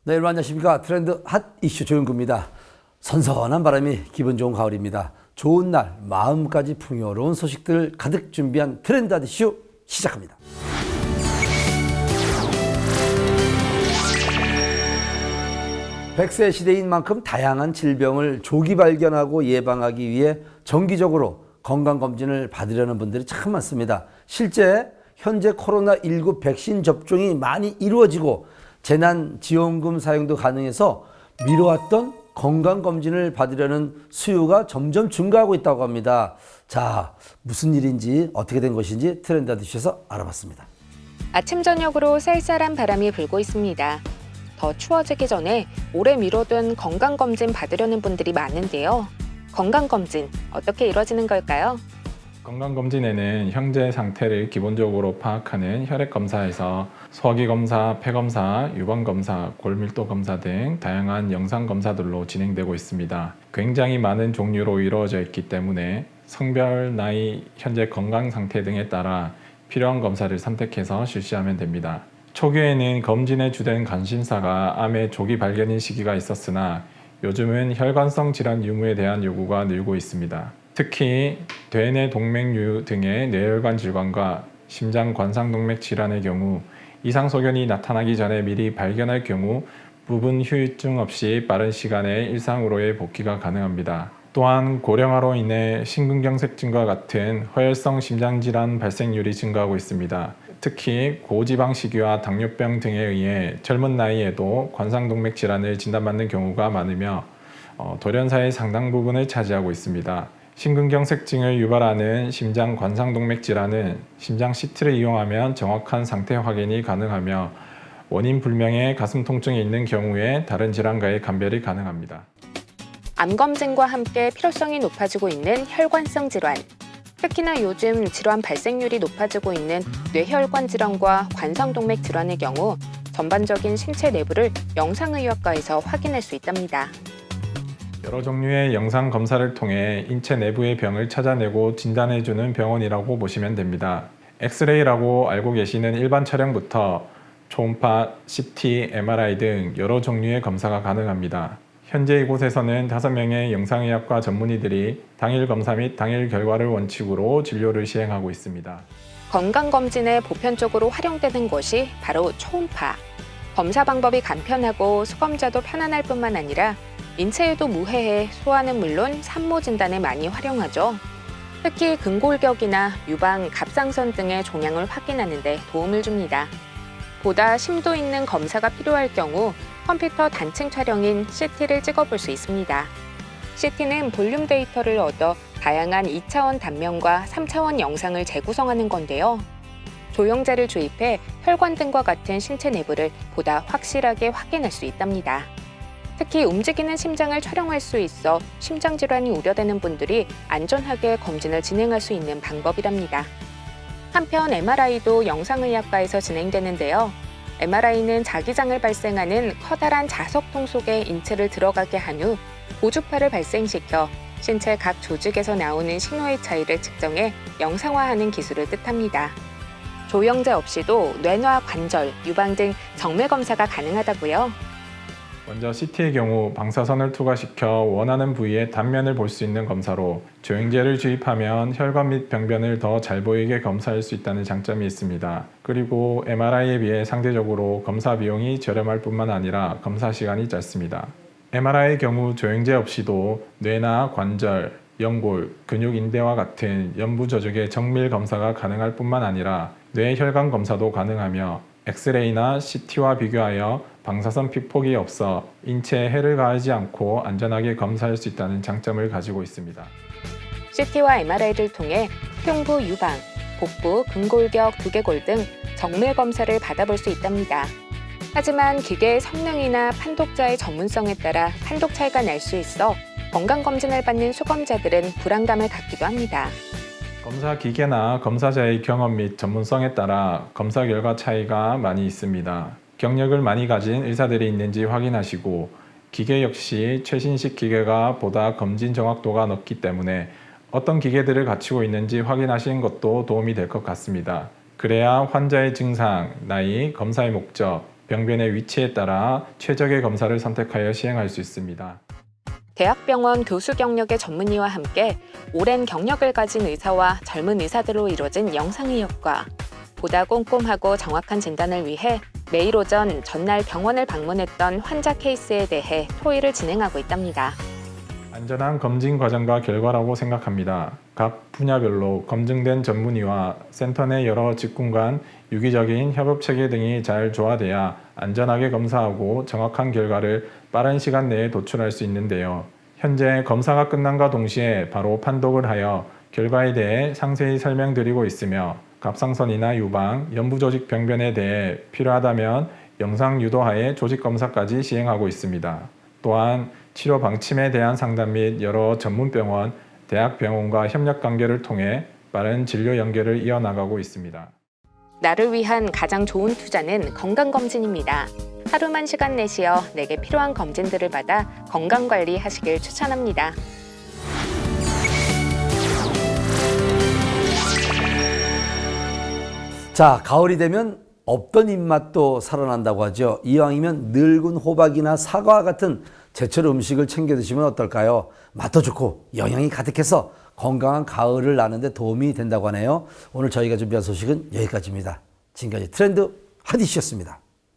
네, 여러분 안녕하십니까. 트렌드 핫 이슈 조윤구입니다. 선선한 바람이 기분 좋은 가을입니다. 좋은 날, 마음까지 풍요로운 소식들 가득 준비한 트렌드 핫 이슈 시작합니다. 백세 시대인 만큼 다양한 질병을 조기 발견하고 예방하기 위해 정기적으로 건강검진을 받으려는 분들이 참 많습니다. 실제 현재 코로나19 백신 접종이 많이 이루어지고 재난지원금 사용도 가능해서 미뤄왔던 건강검진을 받으려는 수요가 점점 증가하고 있다고 합니다. 자, 무슨 일인지 어떻게 된 것인지 트렌드 핫이슈에서 알아봤습니다. 아침 저녁으로 쌀쌀한 바람이 불고 있습니다. 더 추워지기 전에 오래 미뤄둔 건강검진 받으려는 분들이 많은데요. 건강검진 어떻게 이루어지는 걸까요? 건강검진에는 형제 상태를 기본적으로 파악하는 혈액검사에서 소화기검사, 폐검사, 유방검사, 골밀도검사 등 다양한 영상검사들로 진행되고 있습니다. 굉장히 많은 종류로 이루어져 있기 때문에 성별, 나이, 현재 건강 상태 등에 따라 필요한 검사를 선택해서 실시하면 됩니다. 초기에는 검진의 주된 관심사가 암의 조기 발견인 시기가 있었으나 요즘은 혈관성 질환 유무에 대한 요구가 늘고 있습니다. 특히 대뇌 동맥류 등의 뇌혈관 질환과 심장 관상동맥 질환의 경우 이상 소견이 나타나기 전에 미리 발견할 경우 부분 후유증 없이 빠른 시간에 일상으로의 복귀가 가능합니다. 또한 고령화로 인해 심근경색증과 같은 허혈성 심장질환 발생률이 증가하고 있습니다. 특히 고지방식이와 당뇨병 등에 의해 젊은 나이에도 관상동맥 질환을 진단받는 경우가 많으며 돌연사의 상당 부분을 차지하고 있습니다. 심근경색증을 유발하는 심장 관상동맥 질환은 심장 CT를 이용하면 정확한 상태 확인이 가능하며 원인 불명의 가슴 통증이 있는 경우에 다른 질환과의 감별이 가능합니다. 암검진과 함께 필요성이 높아지고 있는 혈관성 질환. 특히나 요즘 질환 발생률이 높아지고 있는 뇌혈관 질환과 관상동맥 질환의 경우 전반적인 신체 내부를 영상의학과에서 확인할 수 있답니다. 여러 종류의 영상 검사를 통해 인체 내부의 병을 찾아내고 진단해주는 병원이라고 보시면 됩니다. 엑스레이라고 알고 계시는 일반 촬영부터 초음파, CT, MRI 등 여러 종류의 검사가 가능합니다. 현재 이곳에서는 5명의 영상의학과 전문의들이 당일 검사 및 당일 결과를 원칙으로 진료를 시행하고 있습니다. 건강검진에 보편적으로 활용되는 것이 바로 초음파. 검사 방법이 간편하고 수검자도 편안할 뿐만 아니라 인체에도 무해해 소화는 물론 산모 진단에 많이 활용하죠. 특히 근골격이나 유방, 갑상선 등의 종양을 확인하는 데 도움을 줍니다. 보다 심도 있는 검사가 필요할 경우 컴퓨터 단층 촬영인 CT를 찍어볼 수 있습니다. CT는 볼륨 데이터를 얻어 다양한 2차원 단면과 3차원 영상을 재구성하는 건데요. 조영제를 주입해 혈관 등과 같은 신체 내부를 보다 확실하게 확인할 수 있답니다. 특히 움직이는 심장을 촬영할 수 있어 심장 질환이 우려되는 분들이 안전하게 검진을 진행할 수 있는 방법이랍니다. 한편 MRI도 영상의학과에서 진행되는데요. MRI는 자기장을 발생하는 커다란 자석통 속에 인체를 들어가게 한 후 고주파를 발생시켜 신체 각 조직에서 나오는 신호의 차이를 측정해 영상화하는 기술을 뜻합니다. 조영제 없이도 뇌나 관절, 유방 등 정밀 검사가 가능하다고요. 먼저 CT의 경우 방사선을 투과시켜 원하는 부위의 단면을 볼 수 있는 검사로 조영제를 주입하면 혈관 및 병변을 더 잘 보이게 검사할 수 있다는 장점이 있습니다. 그리고 MRI에 비해 상대적으로 검사 비용이 저렴할 뿐만 아니라 검사 시간이 짧습니다. MRI의 경우 조영제 없이도 뇌나 관절, 연골, 근육 인대와 같은 연부 조직의 정밀 검사가 가능할 뿐만 아니라 뇌혈관 검사도 가능하며 엑스레이나 CT와 비교하여 방사선 피폭이 없어 인체에 해를 가하지 않고 안전하게 검사할 수 있다는 장점을 가지고 있습니다. CT와 MRI를 통해 흉부, 유방, 복부, 근골격, 두개골 등 정밀 검사를 받아볼 수 있답니다. 하지만 기계의 성능이나 판독자의 전문성에 따라 판독 차이가 날 수 있어 건강검진을 받는 수검자들은 불안감을 갖기도 합니다. 검사 기계나 검사자의 경험 및 전문성에 따라 검사 결과 차이가 많이 있습니다. 경력을 많이 가진 의사들이 있는지 확인하시고 기계 역시 최신식 기계가 보다 검진 정확도가 높기 때문에 어떤 기계들을 갖추고 있는지 확인하시는 것도 도움이 될 것 같습니다. 그래야 환자의 증상, 나이, 검사의 목적, 병변의 위치에 따라 최적의 검사를 선택하여 시행할 수 있습니다. 대학병원 교수 경력의 전문의와 함께 오랜 경력을 가진 의사와 젊은 의사들로 이루어진 영상의학과. 보다 꼼꼼하고 정확한 진단을 위해 매일 오전 전날 병원을 방문했던 환자 케이스에 대해 토의를 진행하고 있답니다. 안전한 검진 과정과 결과라고 생각합니다. 각 분야별로 검증된 전문의와 센터 내 여러 직군 간 유기적인 협업 체계 등이 잘 조화돼야 안전하게 검사하고 정확한 결과를 빠른 시간 내에 도출할 수 있는데요. 현재 검사가 끝남과 동시에 바로 판독을 하여 결과에 대해 상세히 설명드리고 있으며 갑상선이나 유방, 연부조직 병변에 대해 필요하다면 영상 유도하에 조직검사까지 시행하고 있습니다. 또한 치료 방침에 대한 상담 및 여러 전문병원, 대학병원과 협력 관계를 통해 빠른 진료 연계를 이어나가고 있습니다. 나를 위한 가장 좋은 투자는 건강검진입니다. 하루만 시간 내시어 내게 필요한 검진들을 받아 건강관리 하시길 추천합니다. 자, 가을이 되면 없던 입맛도 살아난다고 하죠. 이왕이면 늙은 호박이나 사과와 같은 제철 음식을 챙겨 드시면 어떨까요? 맛도 좋고 영양이 가득해서 건강한 가을을 나는데 도움이 된다고 하네요. 오늘 저희가 준비한 소식은 여기까지입니다. 지금까지 트렌드 핫 이슈였습니다.